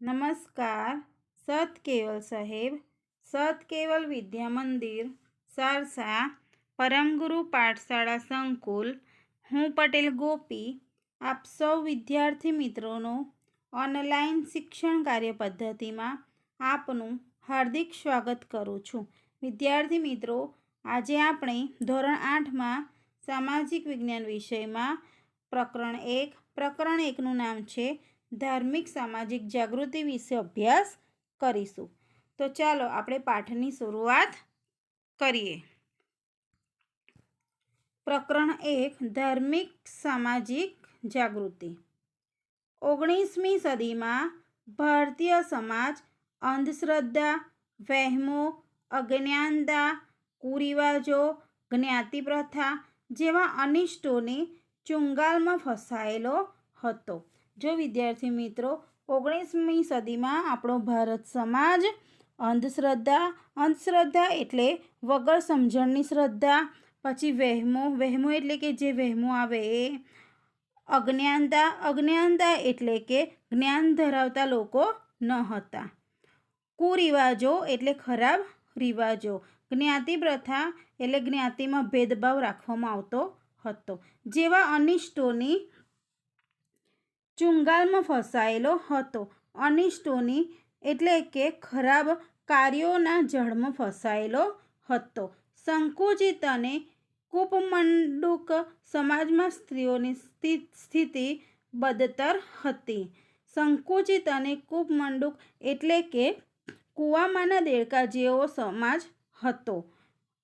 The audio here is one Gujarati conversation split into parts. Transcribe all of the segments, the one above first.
नमस्कार। सत केवल साहेब, सत केवल विद्या मंदिर, सारसा, परमगुरु पाठशाला संकुल, हूँ पटेल गोपी आप सौ विद्यार्थी मित्रों ऑनलाइन शिक्षण कार्य पद्धति में आपनु हार्दिक स्वागत करूँ छूँ। विद्यार्थी मित्रों, आज आपणे धोरण 8 में सामाजिक विज्ञान विषय में प्रकरण 1 નું नाम है धार्मिक सामाजिक जागृति विषे अभ्यास करीशू। तो चलो आपणे पाठनी शुरुआत करिए। प्रकरण 1 धार्मिक सामाजिक जागृति। 19મી सदी में भारतीय समाज अंधश्रद्धा, वहमो, अज्ञानता, कुरिवाजो, ज्ञाति प्रथा जेवा अनिष्टोनी चुंगाल में फसायेलो हतो। जो विद्यार्थी मित्रों 19મી सदी में आपणो भारत समाज अंधश्रद्धा एटले वगर समझणनी श्रद्धा, पछी वहमो एटले के जे वहमो आवे ए, अज्ञानता एटले के ज्ञान धरावता लोको न हता, कुरिवाजो एटले खराब रिवाजो, ज्ञाति प्रथा एटले ज्ञाति में भेदभाव राखवामां आवतो हतो जेवा अनिष्टोनी चुंगाल में फसायेलो हतो। अनिष्टोनी एटले के खराब कार्योना जड़ में फसायेलो हतो। संकुचित अने कूपमंडूक समाज में स्त्रीओनी स्थिति बदतर हती। संकुचित अने कूपमंडूक एटले के कूवामाना देड़का जेवो समाज हतो।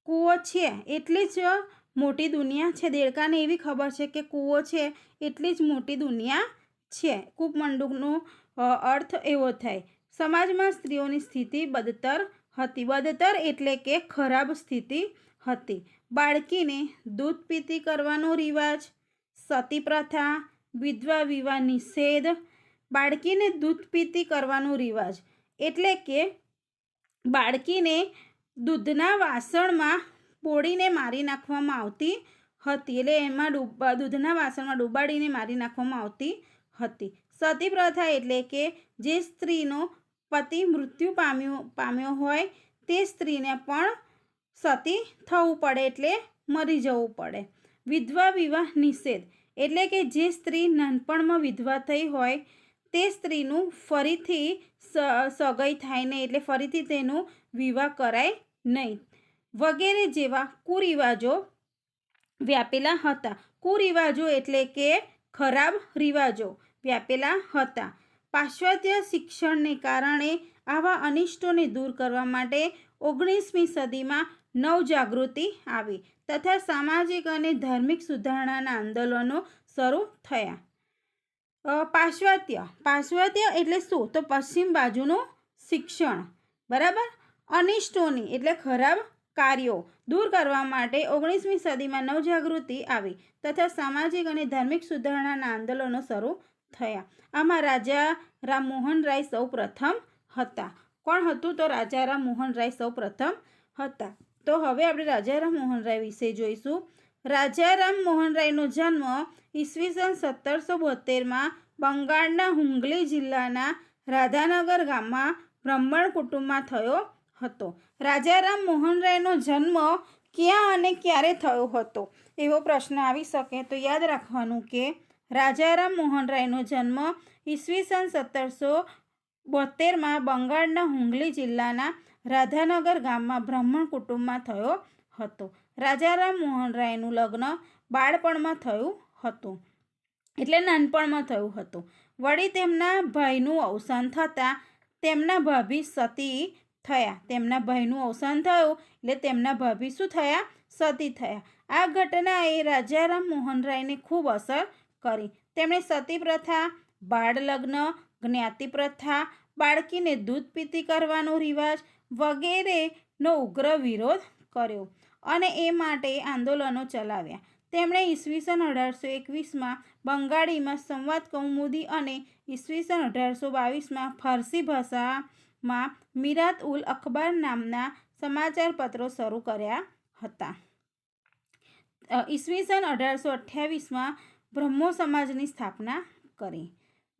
कूवो छे एटली ज मोटी दुनिया छे, देड़काने एवी खबर छे के कूवो छे एटली ज मोटी दुनिया छे। कूपमंडूकनो अर्थ एवो थाय। समाज में स्त्रीओनी स्थिति बदतर हती। बदतर एटले के खराब स्थिति हती। बाळकीने दूध पीती करवानो रिवाज, सती प्रथा, विधवा विवाह निषेध। बाळकीने दूध पीती करवानो रिवाज एटले के बाळकीने दूधना वासणमां बोळीने मारी नाखवामां आवती हती, एटले एमां दूधना वासणमां डूबाडीने मारी नाखवामां आवती हती। सती प्रथा एटले के जे स्त्रीनो पति मृत्यु पाम्यो होय ते स्त्रीने पण सती थवुं पड़े एटले मरी जवुं पड़े। विधवा विवाह निषेध एटले के जे स्त्री नानपणमां विधवा थई होय ते स्त्रीनुं फरीथी सगाई थाय नहीं, एटले फरीथी तेनुं विवाह कराय नहीं वगैरे जेवा कुरिवाजो व्यापेला हता। कुरिवाजो एटले के खराब रिवाजो व्यापेला हता। पाश्चात्य शिक्षणने कारणे आवा अनिष्टोने दूर करवा माटे 19મી सदीमां नवजागृति आवी तथा सामाजिक अने धार्मिक सुधारणाना आंदोलनो शरू थया। पाश्चात्य एटले शुं तो पश्चिम बाजुनुं शिक्षण, बराबर। अनिष्टोनी एटले खराब कार्यों दूर करवा माटे 19મી सदीमां नवजागृति आवी तथा सामाजिक अने धार्मिक सुधारणाना आंदोलनो शरू थया। आमां राजा राममोहन राय सौ प्रथम हता। कोण हतुं तो राजा राममोहन राय सौ प्रथम हता। तो हवे आपणे राजा राममोहन राय विषे जोईशुं। राजा राममोहन रायनो जन्म ईस्वीसन 1772 में बंगाळना हुंगली जिल्लाना राधानगर गाममां ब्राह्मण कुटुंबमां थयो हतो। राजा राममोहन रायनो जन्म क्यां अने क्यारे थयो हतो एवो प्रश्न आवी शके। तो याद राखवानुं के राजा राममोहन रायनो जन्म ईस्वीसन 1772 में बंगाळना हुंगली जिल्लाना राधानगर गाममां ब्राह्मण कुटुंबमां थयो हतो। राजा राममोहन रायनुं लग्न बाळपणमां थयुं हतुं, एटले नानपणमां थयुं हतुं। वળી તેમના ભાઈનું અવસાન થતાં તેમના ભાભી સતી થયા। તેમના ભાઈનું અવસાન થયું એટલે તેમના ભાભી શું થયા? સતી થયા। આ ઘટનાએ રાજા રામમોહન રાયને ખૂબ અસર કરી। તેમણે સતી પ્રથા, બાળ લગ્ન, જ્ઞાતિ પ્રથા, બાળકીને દૂધ પીતી કરવાનો રિવાજ વગેરેનો ઉગ્ર વિરોધ કર્યો અને એ માટે આંદોલનો ચલાવ્યા। તેમણે ઈસવીસન 1821 में बंगाળી में संवाद कौमुदी अने ईस्वीसन 1822 में फारसी भाषा में मीरात उल अखबार नामना समाचार पत्रों शरू कर्या हता। ईस्वीसन 1828 में ब्रह्मो समाजनी स्थापना करी।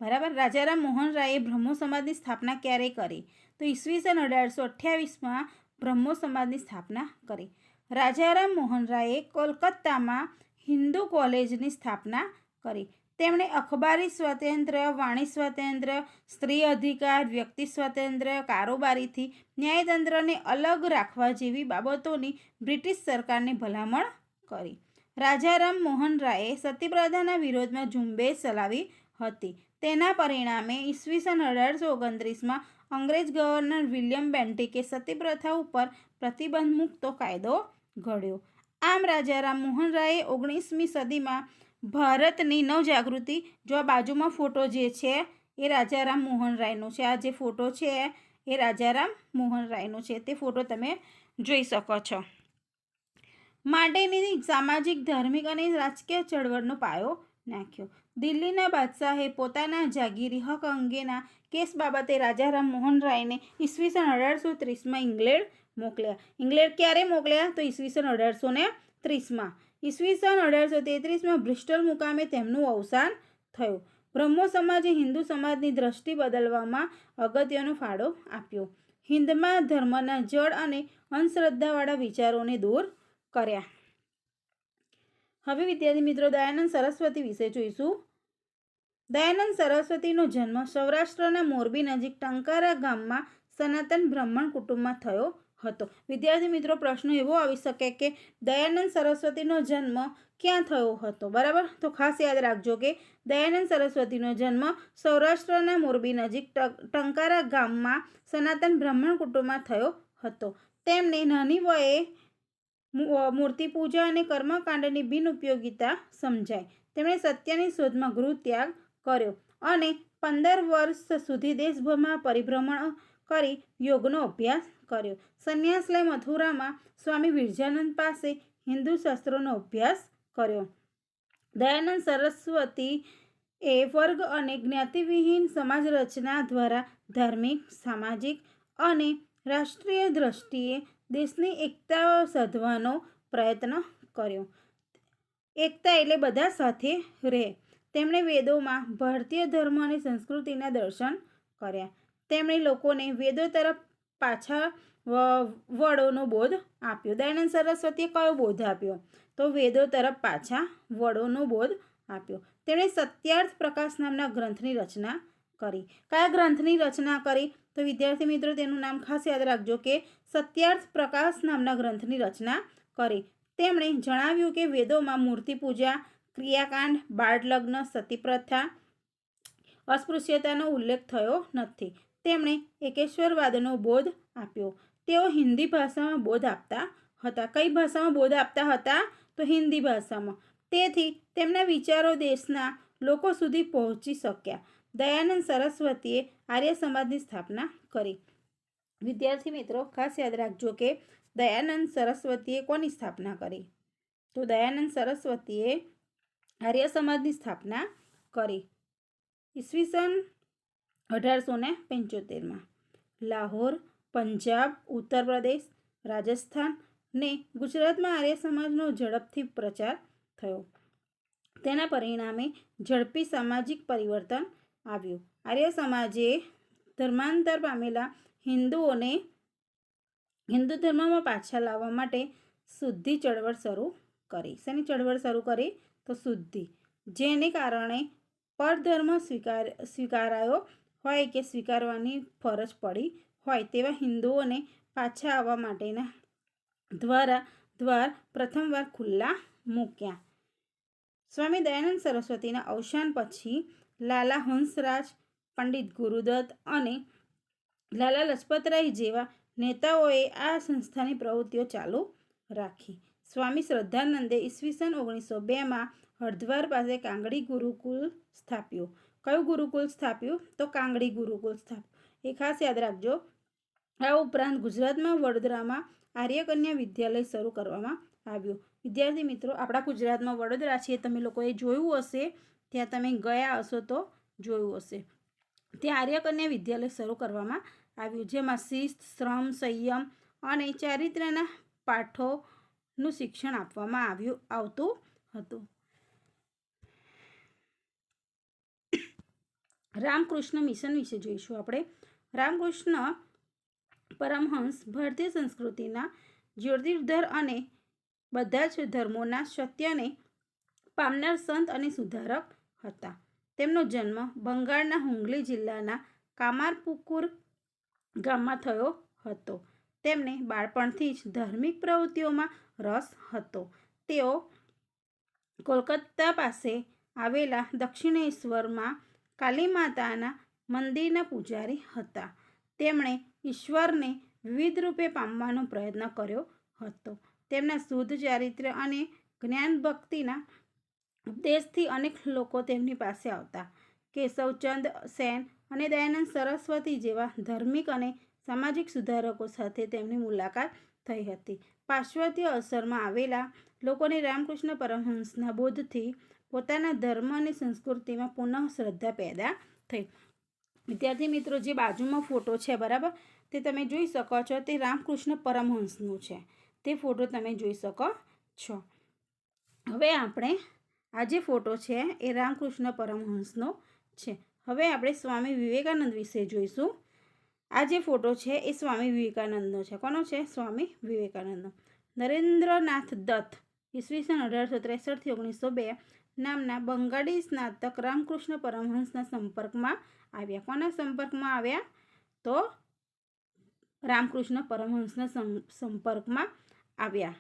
બરાબર. રાજારામ મોહન રાયે બ્રહ્મો સમાજની સ્થાપના ક્યારે કરી? તો ઈસવીસન 1828માં બ્રહ્મો સમાજની સ્થાપના કરી. રાજારામ મોહન રાયે કોલકાતામાં હિન્દુ કોલેજની સ્થાપના કરી. તેમણે અખબારી સ્વાતંત્ર્ય, વાણી સ્વાતંત્ર્ય, સ્ત્રી અધિકાર, વ્યક્તિ સ્વાતંત્ર્ય, કારોબારીથી ન્યાયતંત્રને અલગ રાખવા જેવી બાબતોની બ્રિટિશ સરકારને ભલામણ કરી. રાજારામ મોહન રાયે સતીપ્રથાના વિરોધમાં ઝુંબેશ ચલાવી હતી. તેના પરિણામે ઈસવીસન 1829માં અંગ્રેજ ગવર્નર વિલિયમ બેન્ટિકે સતીપ્રથા ઉપર પ્રતિબંધ મૂકતો કાયદો ઘડ્યો. આમ રાજારામ મોહન રાયે 19મી સદીમાં ભારતની નવજાગૃતિ, જો આ બાજુમાં ફોટો જે છે એ રાજારામ મોહન રાયનો છે. આ જે ફોટો છે એ રાજારામ મોહન રાયનો છે. તે ફોટો તમે જોઈ શકો છો. માટેની સામાજિક, ધાર્મિક અને રાજકીય ચળવળનો પાયો નાખ્યો. દિલ્હીના બાદશાહે પોતાના જાગીરી હક અંગેના કેસ બાબતે રાજારામ મોહન રાયને ઈસવીસન 1830માં ઇંગ્લેન્ડ મોકલ્યા. ઇંગ્લેન્ડ ક્યારે મોકલ્યા? તો ઈસવીસન 1830માં. ઈસવીસન 1833માં બ્રિસ્ટલ મુકામે તેમનું અવસાન થયું. બ્રહ્મો સમાજે હિન્દુ સમાજની દ્રષ્ટિ બદલવામાં અગત્યનો ફાળો આપ્યો. હિન્દમાં ધર્મના જડ અને અંધશ્રદ્ધાવાળા વિચારોને દૂર કર્યા. હવે વિદ્યાર્થી મિત્રો દયાનંદ સરસ્વતી વિશે જોઈશું. દયાનંદ સરસ્વતીનો જન્મ સૌરાષ્ટ્રના મોરબી નજીક ટંકારા ગામમાં સનાતન બ્રાહ્મણ કુટુંબમાં થયો હતો. વિદ્યાર્થી મિત્રો પ્રશ્ન એવો આવી શકે કે દયાનંદ સરસ્વતીનો જન્મ ક્યાં થયો હતો? બરાબર, તો ખાસ યાદ રાખજો કે દયાનંદ સરસ્વતીનો જન્મ સૌરાષ્ટ્રના મોરબી નજીક ટંકારા ગામમાં સનાતન બ્રાહ્મણ કુટુંબમાં થયો હતો. તેમને નાની વયે મૂર્તિ પૂજા અને કર્મકાંડની બિનઉપયોગિતા સમજાય. તેમણે સત્યની શોધમાં ગૃહત્યાગ કર્યો અને 15 વર્ષ સુધી દેશભરમાં પરિભ્રમણ કરી યોગનો અભ્યાસ કર્યો. સંન્યાસ લઈ મથુરામાં સ્વામી વિરજાનંદ પાસે હિન્દુ શાસ્ત્રોનો અભ્યાસ કર્યો. દયાનંદ સરસ્વતી એ વર્ગ અને જ્ઞાતિવિહીન સમાજ રચના દ્વારા ધાર્મિક, સામાજિક અને રાષ્ટ્રીય દ્રષ્ટિએ દેશની એકતા સાધવાનો પ્રયત્ન કર્યો. એકતા એટલે બધા સાથે રહે. તેમણે વેદોમાં ભારતીય ધર્મ અને સંસ્કૃતિના દર્શન કર્યા. તેમણે લોકોને વેદો તરફ પાછા વળોનો બોધ આપ્યો. દયાનંદ સરસ્વતીએ કયો બોધ આપ્યો? તો વેદો તરફ પાછા વળોનો બોધ આપ્યો. તેમણે સત્યાર્થ પ્રકાશ નામના ગ્રંથની રચના કરી. કયા ગ્રંથની રચના કરી? તો વિદ્યાર્થી મિત્રો તેનું નામ ખાસ યાદ રાખજો કે સત્યાર્થ પ્રકાશ નામના ગ્રંથની રચના કરી. તેમણે જણાવ્યું કે વેદોમાં મૂર્તિ પૂજા, ક્રિયાકાંડ, બાળ લગ્ન, સતીપ્રથા, અસ્પૃશ્યતાનો ઉલ્લેખ થયો નથી. તેમણે એકેશ્વરવાદનો બોધ આપ્યો. તેઓ હિન્દી ભાષામાં બોધ આપતા હતા. કઈ ભાષામાં બોધ આપતા હતા? તો હિન્દી ભાષામાં. તેથી તેમના વિચારો દેશના લોકો સુધી પહોંચી શક્યા. દયાનંદ સરસ્વતીએ આર્ય સમાજની સ્થાપના કરી. વિદ્યાર્થી મિત્રો ખાસ યાદ રાખજો કે દયાનંદ સરસ્વતીએ કોની સ્થાપના કરી? તો દયાનંદ સરસ્વતીએ આર્ય સમાજની સ્થાપના કરી. ઈસવીસન 1875માં લાહોર, પંજાબ, ઉત્તર પ્રદેશ, રાજસ્થાન ને ગુજરાતમાં આર્ય સમાજનો ઝડપથી પ્રચાર થયો. તેના પરિણામે ઝડપી સામાજિક પરિવર્તન આવ્યું. આર્ય સમાજે ધર્માંતર પામેલા હિન્દુઓને હિન્દુ ધર્મમાં પાછા લાવવા માટે શુદ્ધિ ચળવળ શરૂ કરી. શેની ચળવળ શરૂ કરી? તો શુદ્ધિ. જેને કારણે પરધર્મ સ્વીકારાયો હોય કે સ્વીકારવાની ફરજ પડી હોય તેવા હિન્દુઓને પાછા આવવા માટેના દ્વાર પ્રથમવાર ખુલ્લા મૂક્યા. સ્વામી દયાનંદ સરસ્વતીના અવસાન પછી લાલા હંસરાજ, પંડિત ગુરુદત્ત અને લાલા લજપતરાય જેવા નેતાઓએ આ સંસ્થાની પ્રવૃત્તિઓ ચાલુ રાખી. સ્વામી શ્રદ્ધાનંદે ઈસવીસન 1902માં હરદ્વાર પાસે કાંગડી ગુરુકુલ સ્થાપ્યું. કયું ગુરુકુલ સ્થાપ્યું? તો કાંગડી ગુરુકુલ સ્થાપ્યું. એ ખાસ યાદ રાખજો. આ ઉપરાંત ગુજરાતમાં વડોદરામાં આર્યકન્યા વિદ્યાલય શરૂ કરવામાં આવ્યું. વિદ્યાર્થી મિત્રો આપણા ગુજરાતમાં વડોદરા છે, તમે લોકોએ જોયું હશે, ત્યાં તમે ગયા હશો તો જોયું હશે. ત્યાં આર્યકન્યા વિદ્યાલય શરૂ કરવામાં આવ્યું, જેમાં શિસ્ત, શ્રમ, સંયમ અને ચારિત્ર્યના પાઠોનું શિક્ષણ આપવામાં આવતું હતું. રામકૃષ્ણ મિશન વિશે જોઈશું આપણે. રામકૃષ્ણ પરમહંસ ભારતીય સંસ્કૃતિના જ્યોતિર્ધર અને બધા જ ધર્મોના સત્યને પામનાર સંત અને સુધારક હતા. તેમનો જન્મ બંગાળના હુગલી જિલ્લાના કામારપુકુર ગામમાં થયો હતો. તેમને બાળપણથી જ ધાર્મિક પ્રવૃત્તિઓમાં રસ હતો. તેઓ કોલકાતા પાસે આવેલા દક્ષિણેશ્વરમાં કાલી માતાના મંદિરના પૂજારી હતા. તેમણે ઈશ્વરને વિવિધ રૂપે પામવાનો પ્રયત્ન કર્યો હતો. તેમના શુદ્ધ ચારિત્ર્ય અને જ્ઞાન ભક્તિના ઉપદેશથી અનેક લોકો તેમની પાસે આવતા. કેશવચંદ સેન અને દયાનંદ સરસ્વતી જેવા ધાર્મિક અને સામાજિક સુધારકો સાથે તેમની મુલાકાત થઈ હતી. પાશ્ચાત્ય અસરમાં આવેલા લોકોને રામકૃષ્ણ પરમહંસના બોધથી પોતાના ધર્મ અને સંસ્કૃતિમાં પુનઃ શ્રદ્ધા પેદા થઈ. વિદ્યાર્થી મિત્રો, જે બાજુમાં ફોટો છે બરાબર, તે તમે જોઈ શકો છો, તે રામકૃષ્ણ પરમહંસનો છે. તે ફોટો તમે જોઈ શકો છો. હવે આપણે આ જે ફોટો છે એ રામકૃષ્ણ પરમહંસનો છે. હવે આપણે સ્વામી વિવેકાનંદ વિશે જોઈશું. આ જે ફોટો છે એ સ્વામી વિવેકાનંદનો છે. કોનો છે? સ્વામી વિવેકાનંદનો. નરેન્દ્રનાથ દત્ત ઈસવીસન 1863 થી 1902 નામના બંગાળી સ્નાતક રામકૃષ્ણ પરમહંસના સંપર્કમાં આવ્યા. કોના સંપર્કમાં આવ્યા? તો રામકૃષ્ણ પરમહંસના સંપર્કમાં આવ્યા.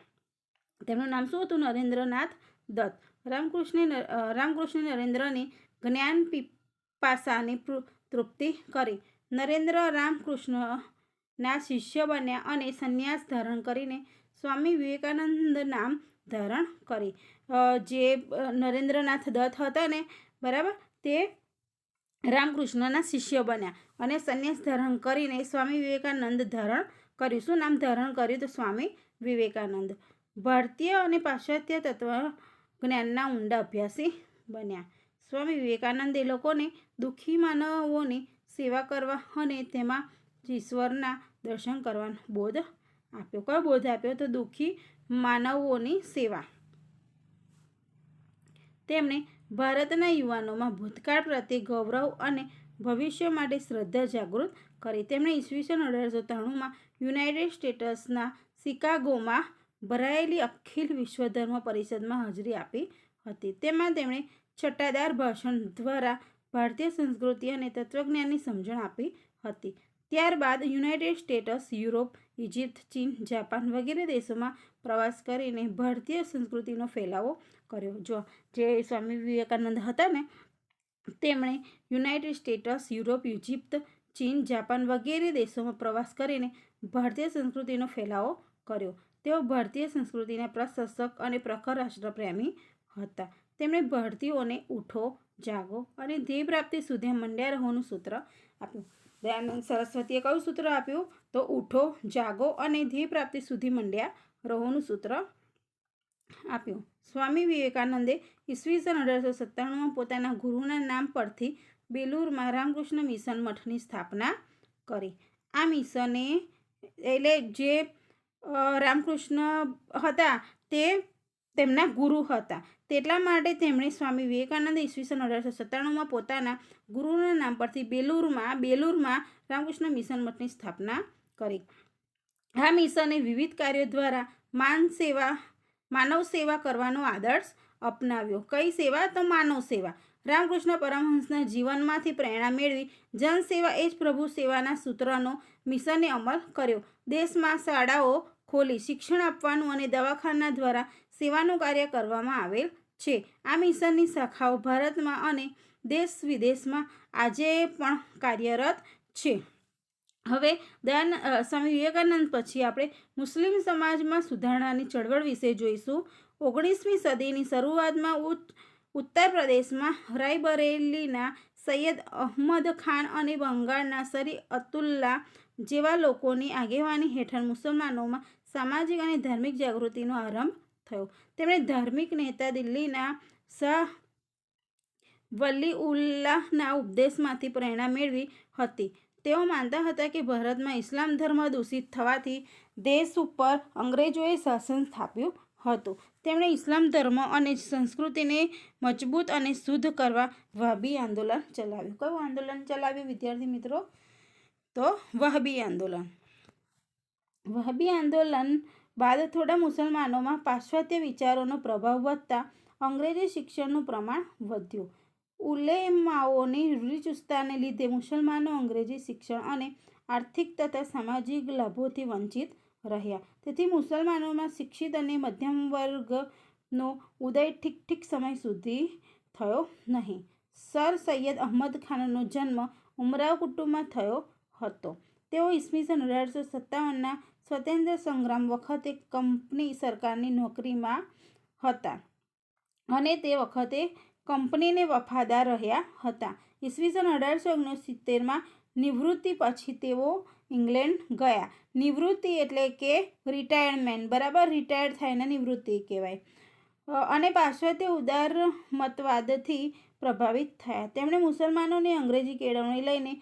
તેમનું નામ શું હતું? નરેન્દ્રનાથ દત્ત. રામકૃષ્ણ નરેન્દ્રની જ્ઞાન પીપાસાની તૃપ્તિ કરી. નરેન્દ્ર રામકૃષ્ણના શિષ્ય બન્યા અને સંન્યાસ ધારણ કરીને સ્વામી વિવેકાનંદ નામ ધારણ કરી. જે નરેન્દ્રનાથ દત્ત હતા ને બરાબર, તે રામકૃષ્ણના શિષ્ય બન્યા અને સંન્યાસ ધારણ કરીને સ્વામી વિવેકાનંદ ધારણ કર્યું. શું નામ ધારણ કર્યું? તો સ્વામી વિવેકાનંદ. ભારતીય અને પાશ્ચાત્ય તત્વ જ્ઞાનના ઊંડા અભ્યાસી બન્યા. સ્વામી વિવેકાનંદે લોકોને દુઃખી માનવોની સેવા કરવા અને તેમાં ઈશ્વરના દર્શન કરવાનો બોધ આપ્યો. કયો બોધ આપ્યો? તો દુઃખી માનવોની સેવા. તેમણે ભારતના યુવાનોમાં ભૂતકાળ પ્રત્યે ગૌરવ અને ભવિષ્ય માટે શ્રદ્ધા જાગૃત કરી. તેમણે ઈસવીસન 1893માં યુનાઇટેડ સ્ટેટ્સના શિકાગોમાં ભરાયેલી અખિલ વિશ્વ ધર્મ પરિષદમાં હાજરી આપી હતી. તેમાં તેમણે છટાદાર ભાષણ દ્વારા ભારતીય સંસ્કૃતિ અને તત્વજ્ઞાનની સમજણ આપી હતી. ત્યારબાદ યુનાઇટેડ સ્ટેટ્સ, યુરોપ, ઇજિપ્ત, ચીન, જાપાન વગેરે દેશોમાં પ્રવાસ કરીને ભારતીય સંસ્કૃતિનો ફેલાવો કર્યો. જો જે સ્વામી વિવેકાનંદ હતા ને, તેમણે યુનાઇટેડ સ્ટેટ્સ, યુરોપ, ઇજિપ્ત, ચીન, જાપાન વગેરે દેશોમાં પ્રવાસ કરીને ભારતીય સંસ્કૃતિનો ફેલાવો કર્યો. તેઓ ભારતીય સંસ્કૃતિના પ્રશંસક અને પ્રખર રાષ્ટ્રપ્રેમી હતા. તેમણે ભારતીયોને ઉઠો, જાગો અને ધ્યેય પ્રાપ્તિ સુધી મંડ્યા રહોનું સૂત્ર આપ્યું. દયાનંદ સરસ્વતીએ કયું સૂત્ર આપ્યું? તો ઉઠો, જાગો અને ધ્યેય પ્રાપ્તિ સુધી મંડ્યા રહોનું સૂત્ર આપ્યું. સ્વામી વિવેકાનંદે ઈસવીસન 1897માં પોતાના ગુરુના નામ પરથી બેલુરમાં રામકૃષ્ણ મિશન મઠની સ્થાપના કરી. આ મિશને એટલે જે રામકૃષ્ણ હતા તે તેમના ગુરુ હતા. તેટલા માટે તેમણે સ્વામી વિવેકાનંદ ઈસવીસન 1897માં પોતાના ગુરુના નામ પરથી બેલુરમાં રામકૃષ્ણ મિશન મઠની સ્થાપના કરી. આ મિશને વિવિધ કાર્યો દ્વારા માનવ સેવા કરવાનો આદર્શ અપનાવ્યો. કઈ સેવા? તો માનવ સેવા. રામકૃષ્ણ પરમહંસના જીવનમાંથી પ્રેરણા મેળવી જનસેવા એ જ પ્રભુ સેવાના સૂત્રનો મિશને અમલ કર્યો. દેશમાં શાળાઓ ખોલી શિક્ષણ આપવાનું અને દવાખાના દ્વારા સેવાનું કાર્ય કરવામાં આવેલ છે. આ મિશનની શાખાઓ ભારતમાં અને દેશ વિદેશમાં આજે પણ કાર્યરત છે. હવે સ્વામી વિવેકાનંદ પછી આપણે મુસ્લિમ સમાજમાં સુધારણાની ચળવળ વિશે જોઈશું. 19મી સદીની શરૂઆતમાં ઉત્તર પ્રદેશમાં રાયબરેલીના સૈયદ અહમદ ખાન અને બંગાળના શરીઅતુલ્લાહ જેવા લોકોની આગેવાની હેઠળ મુસલમાનોમાં સામાજિક અને ધાર્મિક જાગૃતિનો આરંભ થયો. તેમણે ધાર્મિક નેતા દિલ્હીના શાહ વલીઉલ્લાહના ઉપદેશમાંથી પ્રેરણા મેળવી હતી. તેઓ માનતા હતા કે ભારતમાં ઇસ્લામ ધર્મ દૂષિત થવાથી દેશ ઉપર અંગ્રેજોએ શાસન સ્થાપ્યું હતું. તેમણે ઇસ્લામ ધર્મ અને સંસ્કૃતિને મજબૂત અને શુદ્ધ કરવા વહાબી આંદોલન ચલાવ્યું. કયું આંદોલન ચલાવ્યું વિદ્યાર્થી મિત્રો? તો વહાબી આંદોલન. વહાબી આંદોલન બાદ થોડા મુસલમાનોમાં પાશ્ચાત્ય વિચારોનો પ્રભાવ વધતા અંગ્રેજી શિક્ષણનું પ્રમાણ વધ્યું. ઉલેમાઓની રૂઢિચુસ્તતાને લીધે મુસલમાનો અંગ્રેજી શિક્ષણ અને આર્થિક તથા સામાજિક લાભોથી વંચિત રહ્યા. તેથી મુસલમાનોમાં શિક્ષિત અને મધ્યમ વર્ગનો ઉદય ઠીક સમય સુધી થયો નહીં. સર સૈયદ અહમદ ખાનનો જન્મ ઉમરાવ કુટુંબમાં થયો હતો. તેઓ ઈસવીસન 1857ના સ્વાતંત્ર્ય સંગ્રામ વખતે કંપની સરકારની નોકરીમાં હતા અને તે વખતે કંપનીને વફાદાર રહ્યા હતા. ઈસવીસન 1869માં નિવૃત્તિ પછી તેઓ ઇંગ્લેન્ડ ગયા. નિવૃત્તિ એટલે કે રિટાયરમેન્ટ, બરાબર, રિટાયર થાયને નિવૃત્તિ કહેવાય. અને પાશ્ચાત્ય ઉદારમતવાદથી પ્રભાવિત થયા. તેમણે મુસલમાનોને અંગ્રેજી કેળવણી લઈને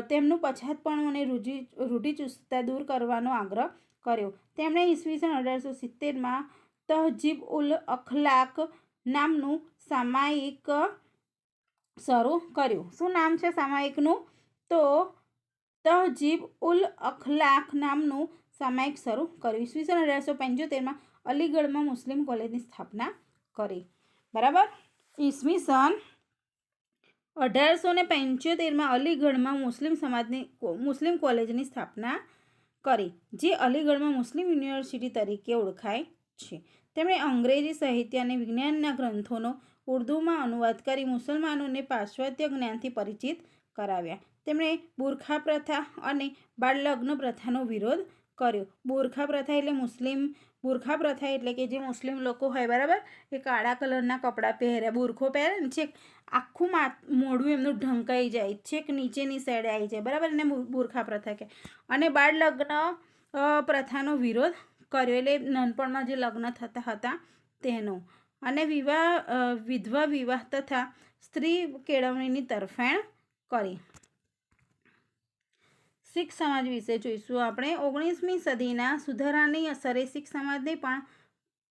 તેમનું પછાતપણું અને રૂઢિચુસ્તતા દૂર કરવાનો આગ્રહ કર્યો. તેમણે ઈસવીસન 1870માં તહજીબ ઉલ અખલાક નામનું સામાયિક શરૂ કર્યું. શું નામ છે સામાયિકનું? તો તહજીબ ઉલ અખલાક નામનું સામાયિક શરૂ કર્યું. ઈસવીસન 1875માં અલીગઢમાં મુસ્લિમ કોલેજની સ્થાપના કરી. બરાબર. ઈસવીસન 1875માં અલીગઢમાં મુસ્લિમ કોલેજની સ્થાપના કરી, જે અલીગઢમાં મુસ્લિમ યુનિવર્સિટી તરીકે ઓળખાય છે. તેમણે અંગ્રેજી સાહિત્ય અને વિજ્ઞાનના ગ્રંથોનો ઉર્દૂમાં અનુવાદ કરી મુસલમાનોને પાશ્ચાત્ય જ્ઞાનથી પરિચિત કરાવ્યા. તેમણે બુરખા પ્રથા અને બાળલગ્ન પ્રથાનો વિરોધ કર્યો. બુરખા પ્રથા એટલે કે જે મુસ્લિમ લોકો હોય, બરાબર, એ કાળા કલરના કપડાં પહેરે, બુરખો પહેરે ને, છેક આખું મોઢું એમનું ઢંકાઈ જાય, છેક નીચેની સાઈડે આવી જાય, બરાબર, એને બુરખા પ્રથા કહે. અને બાળલગ્ન પ્રથાનો વિરોધ કર્યો, એટલે નાનપણમાં જે લગ્ન થતા હતા તેનો. અને વિધવા વિવાહ તથા સ્ત્રી કેળવણીની તરફેણ કરી. શીખ સમાજ વિશે જોઈશું આપણે. 19મી સદીના સુધારાની અસરે શીખ સમાજને પણ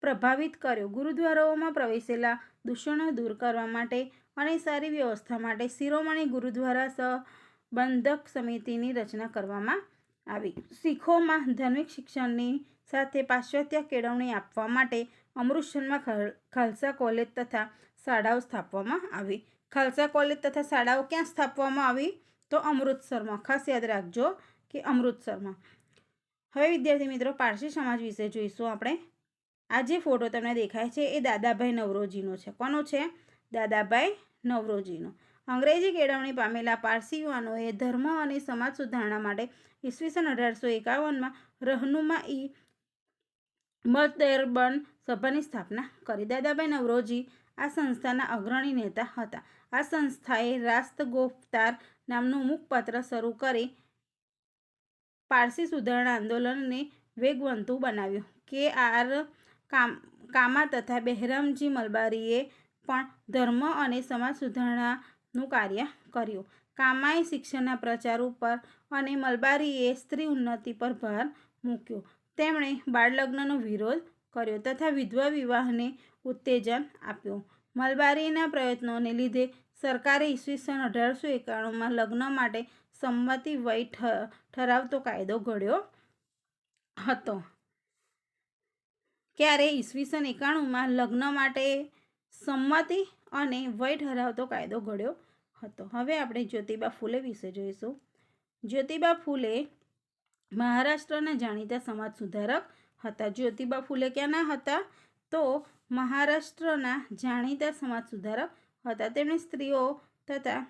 પ્રભાવિત કર્યો. ગુરુદ્વારાઓમાં પ્રવેશેલા દૂષણો દૂર કરવા માટે અને સારી વ્યવસ્થા માટે શિરોમણી ગુરુદ્વારા પ્રબંધક સમિતિની રચના કરવામાં આવી. શીખોમાં ધાર્મિક શિક્ષણની સાથે પાશ્ચાત્ય કેળવણી આપવા માટે અમૃતસરમાં ખાલસા કોલેજ તથા શાળાઓ સ્થાપવામાં આવી. ખાલસા કોલેજ તથા શાળાઓ ક્યાં સ્થાપવામાં આવી? તો અમૃતસરમાં. ખાસ યાદ રાખજો કે અમૃતસરમાં. હવે વિદ્યાર્થી મિત્રો, પારસી સમાજ વિશે જોઈશું આપણે. આ જે ફોટો તમને દેખાય છે એ દાદાભાઈ નવરોજીનો છે. કોનો છે? દાદાભાઈ નવરોજીનો. અંગ્રેજી કેળવણી પામેલા પારસી યુવાનોએ ધર્મ અને સમાજ સુધારણા માટે ઈસવીસન 1851માં રહનુમા-ઈ મતદેરબન સભાની સ્થાપના કરી. દાદાભાઈ નવરોજી આ સંસ્થાના અગ્રણી નેતા હતા. આ સંસ્થાએ રાસ્તગોફતાર નામનું મુખપત્ર શરૂ કરી પારસી સુધારણા આંદોલનને વેગવંતુ બનાવ્યું. કે.આર. કામા તથા બહેરામજી મલબારીએ પણ ધર્મ અને સમાજ સુધારણાનું કાર્ય કર્યું. કામાએ શિક્ષણના પ્રચાર ઉપર અને મલબારીએ સ્ત્રી ઉન્નતિ પર ભાર મૂક્યો. તેમણે બાળલગ્નનો વિરોધ કર્યો તથા વિધવા વિવાહને ઉત્તેજન આપ્યું. મલબારીના પ્રયત્નોને લીધે સરકારે ઈસવીસન 1891માં લગ્ન માટે સંમતિ વય ઠરાવતો કાયદો ઘડ્યો હતો. ક્યારે? ઈસવીસન 91માં લગ્ન માટે સંમતિ અને વય ઠરાવતો કાયદો ઘડ્યો હતો. હવે આપણે જ્યોતિબા ફૂલે વિશે જોઈશું. જ્યોતિબા ફૂલે મહારાષ્ટ્રના જાણીતા સમાજ સુધારક હતા. જ્યોતિબા ફૂલે ક્યાંના હતા? તો મહારાષ્ટ્રના જાણીતા સમાજ સુધારક હતા. તેમણે સ્ત્રીઓ તથા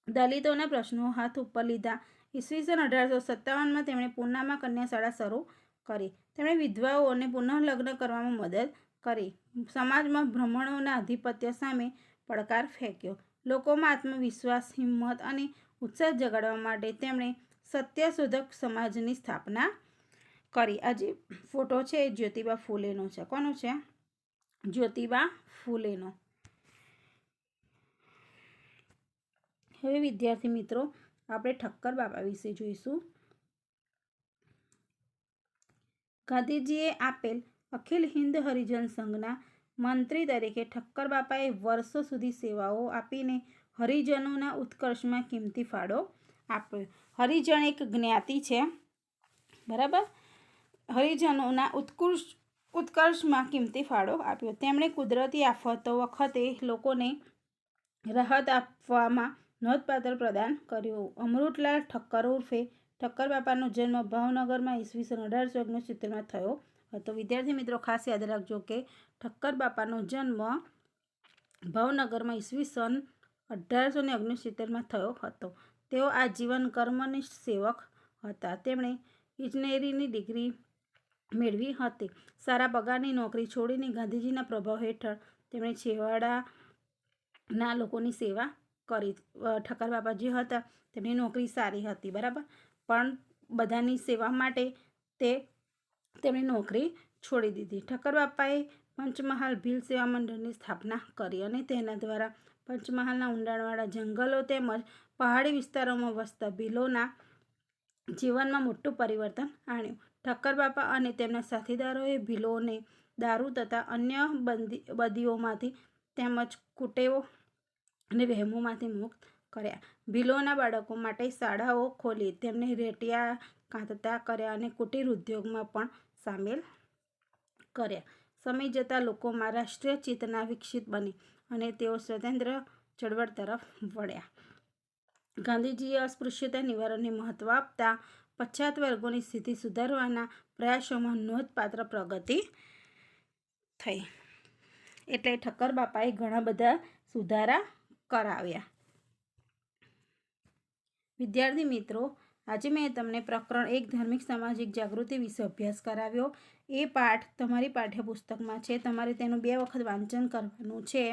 દલિતોના પ્રશ્નો હાથ ઉપર લીધા. ઈસવીસન 1857માં તેમણે પૂનામાં કન્યાશાળા શરૂ કરી. તેમણે વિધવાઓને પુનઃલગ્ન કરવામાં મદદ કરી. સમાજમાં બ્રાહ્મણોના આધિપત્ય સામે પડકાર ફેંક્યો. લોકોમાં આત્મવિશ્વાસ, હિંમત અને ઉત્સાહ જગાડવા માટે તેમણે સત્યશોધક સમાજની સ્થાપના કરી. આ જે ફોટો છે એ જ્યોતિબા ફૂલેનો છે. કોનો છે? જ્યોતિબા ફૂલેનો. હવે વિદ્યાર્થી મિત્રો, આપણે ઠક્કર બાપા વિશે જોઈશું. ગાંધીજીએ આપેલ અખિલ હિન્દ હરિજન સંઘના મંત્રી તરીકે ઠક્કર બાપાએ વર્ષો સુધી સેવાઓ આપીને હરિજનોના ઉત્કર્ષમાં કિંમતી ફાળો આપ્યો. હરિજન એક જ્ઞાતિ છે, બરાબર. હરિજનોના ઉત્કર્ષમાં કિંમતી ફાળો આપ્યો. તેમણે કુદરતી આફતો વખતે લોકોને રાહત આપવામાં નોંધપાત્ર પ્રદાન કર્યું. અમૃતલાલ ઠક્કર ઉર્ફે ઠક્કર બાપાનો જન્મ ભાવનગરમાં ઈસવીસન 1869માં થયો હતો. વિદ્યાર્થી મિત્રો ખાસ યાદ રાખજો કે ઠક્કર બાપાનો જન્મ ભાવનગરમાં ઈસવીસન 1869માં થયો હતો. તેઓ આજીવન કર્મનિષ્ઠ સેવક હતા. તેમણે ઇજનેરીની ડિગ્રી મેળવી હતી. સારા પગારની નોકરી છોડીને ગાંધીજીના પ્રભાવ હેઠળ તેમણે છેવાડાના લોકોની સેવા કરી. ઠક્કર બાપા જે હતા તેમની નોકરી સારી હતી, બરાબર, પણ બધાની સેવા માટે તેમની નોકરી છોડી દીધી. ઠક્કર બાપાએ પંચમહાલ ભીલ સેવા મંડળની સ્થાપના કરી અને તેના દ્વારા પંચમહાલના ઊંડાણવાળા જંગલો તેમજ પહાડી વિસ્તારોમાં વસતા ભીલોના જીવનમાં મોટું પરિવર્તન આણ્યું. ઠક્કર બાપા અને તેમના સાથીદારોએ ભીલોને દારૂ તથા અન્ય બદીઓમાંથી તેમજ કુટેવો અને વહેમોમાંથી મુક્ત કર્યા. ભીલોના બાળકો માટે શાળાઓ ખોલી, તેમને રેટિયા કાંતતા કર્યા અને કુટીર ઉદ્યોગમાં પણ સામેલ કર્યા. સમય જતાં લોકોમાં રાષ્ટ્રીય ચેતના વિકસિત બની અને તેઓ સ્વતંત્ર ચળવળ તરફ વળ્યા. ગાંધીજીએ અસ્પૃશ્યતા નિવારણને મહત્વ આપતા પછાત વર્ગોની સ્થિતિ સુધારવાના પ્રયાસોમાં નોંધપાત્ર પ્રગતિ થઈ. એટલે ઠક્કર બાપાએ ઘણા બધા સુધારા કરાવ્યા. વિદ્યાર્થી મિત્રો, આજે મેં તમને પ્રકરણ 1 ધાર્મિક સામાજિક જાગૃતિ વિશે અભ્યાસ કરાવ્યો. એ પાઠ તમારી પાઠ્યપુસ્તકમાં છે. તમારે તેનું 2 વખત વાંચન કરવાનું છે.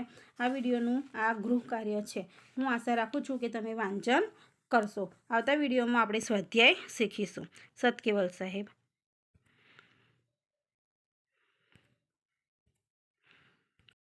આ વિડીયોનું આ ગૃહ કાર્ય છે. હું આશા રાખું છું કે તમે વાંચન કરશો. આવતા વિડીયોમાં આપણે સ્વાધ્યાય શીખીશું. સત કેવલ સાહેબ.